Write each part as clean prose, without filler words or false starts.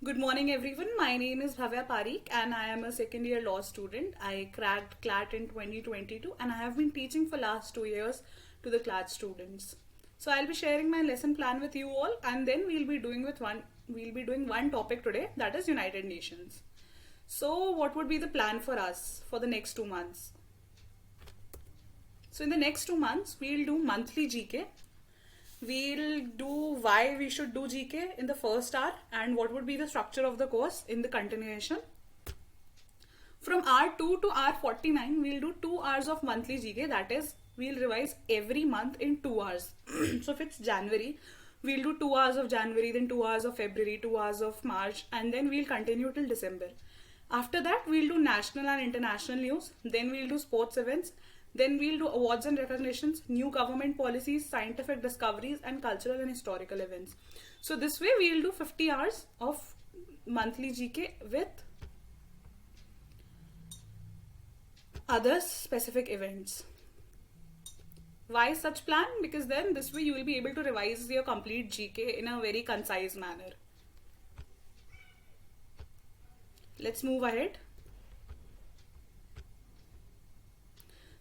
Good morning, everyone. My name is Bhavya Parikh, and I am a second year law student. I cracked CLAT in 2022, and I have been teaching for last 2 years to the CLAT students. So I'll be sharing my lesson plan with you all, and then we'll be doing one topic today, that is United Nations. So what would be the plan for us for the next 2 months? So in the next 2 months, we'll do monthly GK. We'll do why we should do GK in the first hour and what would be the structure of the course in the continuation. From R2 to R49, we'll do 2 hours of monthly GK. That is, we'll revise every month in 2 hours. So if it's January, we'll do 2 hours of January, then 2 hours of February, 2 hours of March, and then we'll continue till December. After that, we'll do national and international news, then we'll do sports events, then we'll do awards and recognitions, new government policies, scientific discoveries, and cultural and historical events. So this way, we'll do 50 hours of monthly GK with other specific events. Why such plan? Because then this way you will be able to revise your complete GK in a very concise manner. Let's move ahead.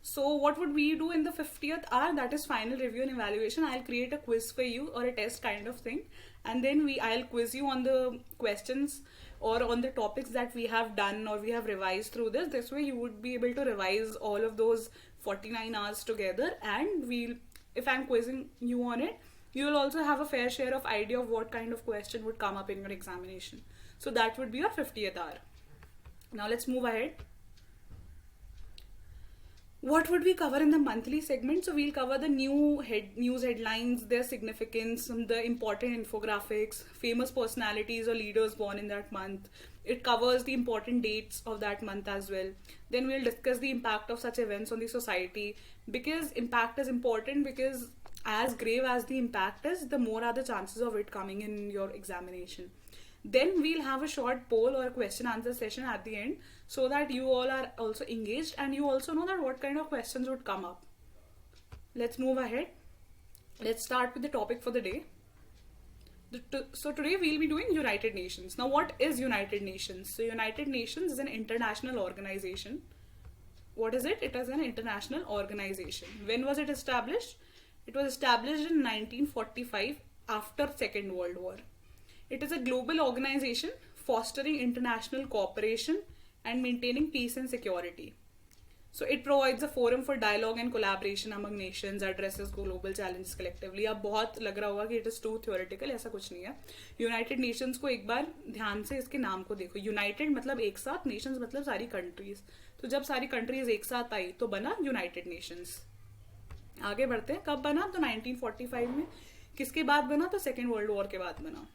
So what would we do in the 50th hour? That is final review and evaluation. I'll create a quiz for you or a test kind of thing, and then I'll quiz you on the questions or on the topics that we have done or we have revised through this. This way you would be able to revise all of those 49 hours together, and if I'm quizzing you on it, you will also have a fair share of idea of what kind of question would come up in your examination. So that would be your 50th hour. Now let's move ahead. What would we cover in the monthly segment? So we'll cover the news headlines, their significance, the important infographics, famous personalities or leaders born in that month. It covers the important dates of that month as well. Then we'll discuss the impact of such events on the society, because impact is important, because as grave as the impact is, the more are the chances of it coming in your examination. Then we'll have a short poll or a question answer session at the end, so that you all are also engaged and you also know that what kind of questions would come up. Let's move ahead. Let's start with the topic for the day. So today we'll be doing United Nations. Now what is United Nations? So United Nations is an international organization. What is it? It is an international organization. When was it established? It was established in 1945 after Second World War. It is a global organization fostering international cooperation and maintaining peace and security. So it provides a forum for dialogue and collaboration among nations, addresses global challenges collectively. अब बहुत लग रहा होगा कि it is too theoretical, ऐसा कुछ नहीं है. यूनाइटेड नेशंस को एक बार ध्यान से इसके नाम को देखो. यूनाइटेड मतलब एक साथ, नेशंस मतलब सारी कंट्रीज. तो जब सारी कंट्रीज एक साथ आई तो बना यूनाइटेड नेशंस. आगे बढ़ते हैं. कब बना? तो 1945 में. किसके बाद बना? तो सेकेंड वर्ल्ड वॉर के बाद बना.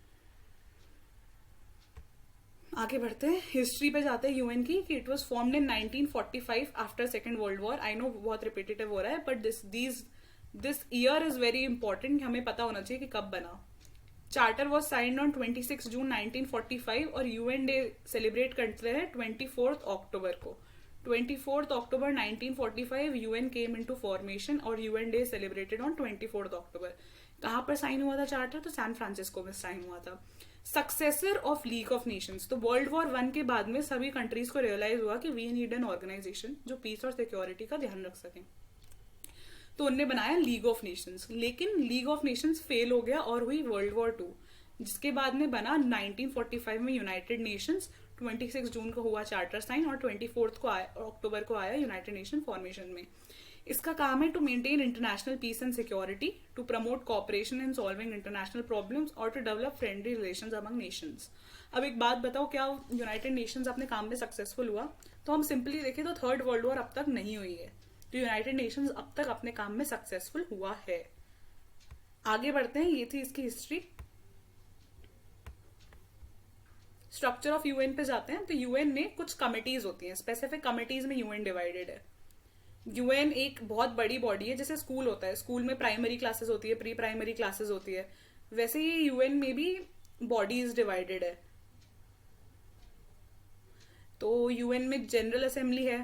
आगे बढ़ते हैं. हिस्ट्री पे जाते हैं यूएन की, कि it was formed in 1945 after second world war. I know बहुत रिपीटेटिव हो रहा है, but this year is very important. हमें पता होना चाहिए कि कब बना. चार्टर वॉज साइंड ऑन 26 जून 1945 और यूएन डे सेलिब्रेट करते हैं 24 अक्टूबर को. 24 अक्टूबर 1945 यूएन केम इनटू फॉर्मेशन और यूएन डे सेलिब्रेटेड ऑन 24 अक्टूबर. कहाँ पर साइन हुआ था चार्टर? तो सैन फ्रांसिस्को में साइन हुआ था. Successor of league of Nations. तो वर्ल्ड वॉर 1 के बाद में सभी कंट्रीज को रियलाइज हुआ कि वी नीड एन ऑर्गेनाइजेशन जो पीस और सिक्योरिटी का ध्यान रख सके. तो उनने बनाया लीग ऑफ नेशंस. लेकिन लीग ऑफ नेशंस फेल हो गया और हुई वर्ल्ड वॉर 2, जिसके बाद में बना 1945 में यूनाइटेड नेशंस. 26 जून को हुआ चार्टर साइन और 24 अक्टूबर को आया यूनाइटेड नेशन फॉर्मेशन में. इसका काम है to maintain international peace and security, to promote cooperation in solving international problems और to develop friendly relations among nations. अब एक बात बताओ, क्या यूनाइटेड नेशंस अपने काम में सक्सेसफुल हुआ? तो हम सिंपली देखें तो थर्ड वर्ल्ड वॉर अब तक नहीं हुई है. तो यूनाइटेड नेशंस अब तक अपने काम में सक्सेसफुल हुआ है. आगे बढ़ते हैं. ये थी इसकी हिस्ट्री. स्ट्रक्चर ऑफ यूएन पे जाते हैं. तो यूएन में कुछ कमिटीज होती हैं, स्पेसिफिक कमिटीज में यूएन डिवाइडेड है. यूएन एक बहुत बड़ी बॉडी है. जैसे स्कूल होता है, स्कूल में प्राइमरी क्लासेस होती है, प्री प्राइमरी क्लासेस होती है, वैसे ही यूएन में भी बॉडीज डिवाइडेड है. तो यूएन में जनरल असेंबली है.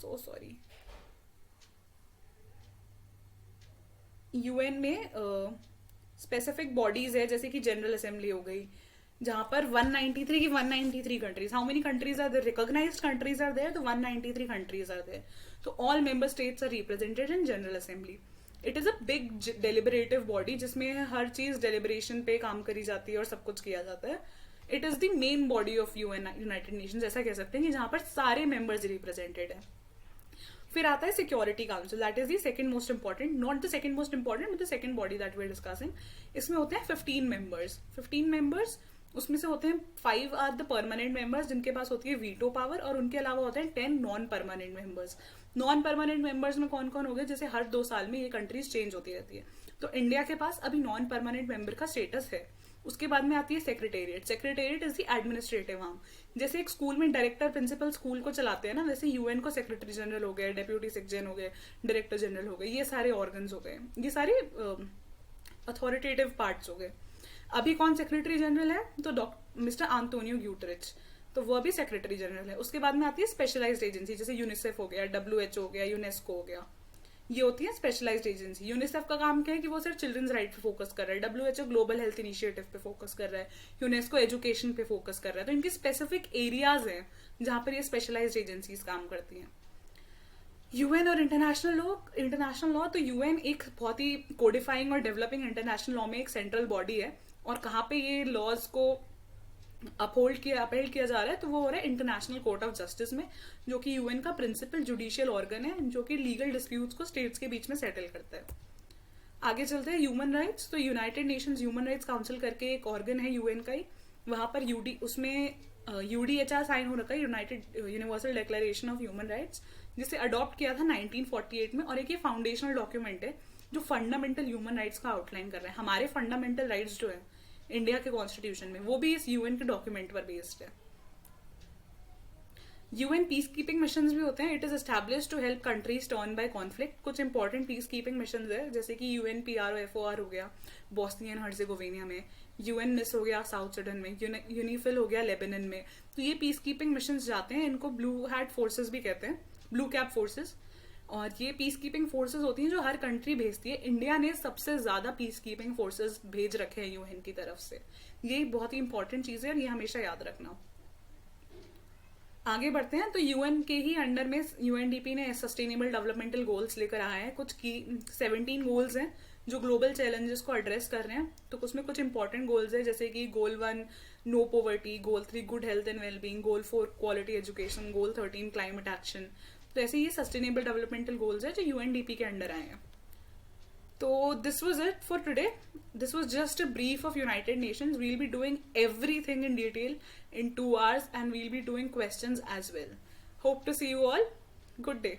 So sorry. यूएन में स्पेसिफिक बॉडीज है जैसे कि जनरल असेंबली हो गई, जहां पर 193 की 193 countries, how many countries are there, recognised countries are there, तो 193 कंट्रीज आर देयर, तो all member states are represented in General Assembly. It is a big deliberative body जिसमें हर चीज डेलिबरेशन पे काम करी जाती है और सब कुछ किया जाता है. It is the main body of UN, United Nations, ऐसा कह सकते हैं कि जहां पर सारे मेंबर्स रिप्रेजेंटेड है. फिर आता है Security Council, that is the second most important, not the second most important but the second body that we are discussing. इसमें होते हैं 15 मेंबर्स. 15 मेंबर्स, उसमें से होते हैं 5 आर द परमानेंट मेंबर्स जिनके पास होती है वीटो पावर, और उनके अलावा होते हैं 10 non permanent members. Non permanent members में कौन कौन हो गए, जैसे हर 2 साल में ये कंट्रीज चेंज होती रहती है, तो इंडिया के पास अभी नॉन परमानेंट मेंबर का स्टेटस है. उसके बाद में आती है secretariat. Secretariat is the administrative arm. जैसे एक स्कूल में डायरेक्टर प्रिंसिपल स्कूल को चलाते हैं ना, वैसे यूएन को सेक्रेटरी जनरल हो गए, डेप्यूटी सेक्रेटरी हो गए, डायरेक्टर जनरल हो गए, ये सारे ऑर्गन्स हो गए, ये सारे अथॉरिटेटिव पार्ट्स हो गए. अभी कौन सेक्रेटरी जनरल है, तो मिस्टर आंतोनियो ग्यूटरिच, तो वो भी सेक्रेटरी जनरल है. उसके बाद में आती है स्पेशलाइज्ड एजेंसी, जैसे यूनिसेफ हो गया, डब्ल्यूएचओ हो गया, यूनेस्को हो गया, ये होती है स्पेशलाइज्ड एजेंसी. यूनिसेफ का काम क्या है कि वो सिर्फ चिल्ड्रंस राइट पे फोकस कर रहा है, डब्ल्यूएचओ ग्लोबल हेल्थ इनिशिएटिव पे फोकस कर रहा है, यूनेस्को एजुकेशन पे फोकस कर रहा है. तो इनकी स्पेसिफिक एरियाज हैं जहां पर ये स्पेशलाइज्ड एजेंसीज काम करती हैं. यूएन और इंटरनेशनल लॉ, तो यूएन एक बहुत ही कोडिफाइंग और डेवलपिंग इंटरनेशनल लॉ में एक सेंट्रल बॉडी है, और कहाँ पे ये लॉज को अपहेल्ड किया जा रहा है, तो वो हो रहा है इंटरनेशनल कोर्ट ऑफ जस्टिस में, जो कि यूएन का प्रिंसिपल जुडिशियल ऑर्गन है, जो कि लीगल डिस्प्यूट्स को स्टेट्स के बीच में सेटल करता है. आगे चलते हैं ह्यूमन राइट्स. तो United Nations human rights council करके एक ऑर्गन है यूएन का ही, वहां पर उसमें यूडीएचआर साइन हो रखा है, United universal declaration of human rights, जिसे अडॉप्ट किया था 1948 में, और एक ये फाउंडेशनल डॉक्यूमेंट है जो फंडामेंटल ह्यूमन राइट्स का आउटलाइन कर रहा है. हमारे फंडामेंटल राइट्स जो है इंडिया के कॉन्स्टिट्यूशन में, वो भी इस यूएन के डॉक्यूमेंट पर बेस्ड है. यूएन पीस कीपिंग मिशन भी होते हैं. It is establish to help countries turn by conflict. कुछ इंपॉर्टेंट पीस कीपिंग मिशन है, जैसे कि यूएन PROFOR हो गया बोस्निया एंड हर्जेगोविना में, यूएन मिस हो गया साउथ सुडान में, यूनिफिल हो गया लेबनान में. तो ये पीस कीपिंग मिशन जाते हैं, इनको ब्लू हैट फोर्सेज भी कहते हैं, ब्लू कैप फोर्सेज. और ये पीस कीपिंग फोर्सेज होती हैं जो हर कंट्री भेजती है. इंडिया ने सबसे ज्यादा पीस कीपिंग फोर्सेज भेज रखे हैं यूएन की तरफ से. ये बहुत ही इंपॉर्टेंट चीज है और ये हमेशा याद रखना. आगे बढ़ते हैं. तो यूएन के ही अंडर में यूएनडीपी ने सस्टेनेबल डेवलपमेंटल गोल्स लेकर आया है. कुछ की 17 गोल्स हैं जो ग्लोबल चैलेंजेस को एड्रेस कर रहे हैं. तो उसमें कुछ इंपॉर्टेंट गोल्स है, जैसे कि goal 1 no poverty, goal 3 good health and wellbeing, goal 4 quality education, goal 13 climate action. तो ऐसे ये सस्टेनेबल डेवलपमेंटल गोल्स है जो यूएनडीपी के अंडर आए हैं. So this was it for today. This was just a brief of United Nations. We'll be doing everything in detail in 2 hours, and we'll be doing questions as well. Hope to see you all. Good day.